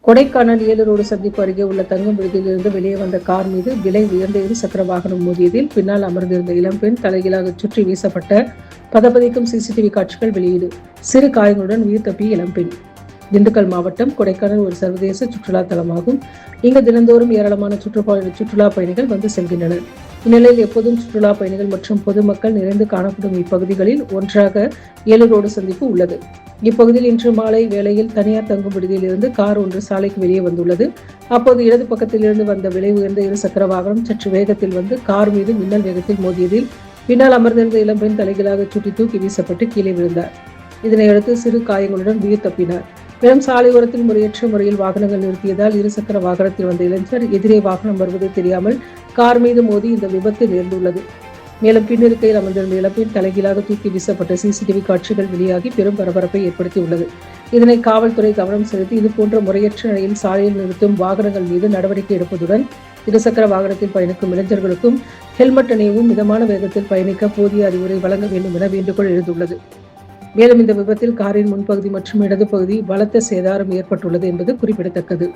Kodaikanal 7 road சந்திப்பு அருகே உள்ள தங்கும் விடுதியிலிருந்து வெளியே வந்த கார் மீது விலை உயர்ந்த இருசக்கர வாகனம் மோதியதில் பின்னால் அமர்ந்திருந்த இளம்பெண் தலைகீழாக சுற்றி வீசப்பட்ட பதபதிக்கும் சிசிடிவி காட்சிகள் வெளியீடு. சிறு காயங்களுடன் உயிர் தப்பிய இளம்பெண். திண்டுக்கல் மாவட்டம் கொடைக்கானல் ஒரு சர்வதேச சுற்றுலா தலமாகும். இங்கு தினந்தோறும் ஏராளமான சுற்றுலா பயணிகள் வந்து செல்கின்றனர். இந்நிலையில் எப்போதும் சுற்றுலா பயணிகள் மற்றும் பொதுமக்கள் நிறைந்து காணப்படும் இப்பகுதிகளில் ஒன்றாக 7 ரோடு சந்திப்பு உள்ளது. இப்பகுதியில் இன்று மாலை வேளையில் தனியார் தங்கும் விடுதியில் இருந்து கார் ஒன்று சாலைக்கு வெளியே வந்துள்ளது. அப்போது இடது பக்கத்திலிருந்து வந்த விலை உயர்ந்த இருசக்கர வாகனம் சற்று வேகத்தில் வந்து கார் மீது மின்னல் வேகத்தில் மோதியதில் பின்னால் அமர்ந்திருந்த இளம்பெண் தலைகீழாக சுற்றி தூக்கி வீசப்பட்டு கீழே விழுந்தார். இதனையடுத்து சிறு காயங்களுடன் உயிர் தப்பினார். மேலும் சாலையோரத்தில் முறையற்ற முறையில் வாகனங்கள் நிறுத்தியதால் இருசக்கர வாகனத்தில் வந்த இளைஞர் எதிரே வாகனம் வருவது தெரியாமல் கார் மீது மோதி இந்த விபத்து நேர்ந்துள்ளது. மேலும் பின்னிருக்கையில் அமர்ந்திருந்த இளம்பெண் தலைகீழாக தூக்கி வீசப்பட்ட சிசிடிவி காட்சிகள் வெளியாகி பெரும் பரபரப்பை ஏற்படுத்தியுள்ளது. இதனை காவல்துறை கவனம் செலுத்தி இதுபோன்ற முறையற்ற நிலையில் சாலையில் நிறுத்தும் வாகனங்கள் மீது நடவடிக்கை எடுப்பதுடன் இருசக்கர வாகனத்தில் பயணிக்கும் இளைஞர்களுக்கும் ஹெல்மெட் அணியவும் மிதமான வேகத்தில் பயணிக்க போதிய அறிவுரை வழங்க வேண்டும் என வேண்டுகோள் எழுந்துள்ளது. மேலும் இந்த விபத்தில் காரின் முன்பகுதி மற்றும் இடது பகுதி பலத்த சேதாரம் ஏற்பட்டுள்ளது என்பது குறிப்பிடத்தக்கது.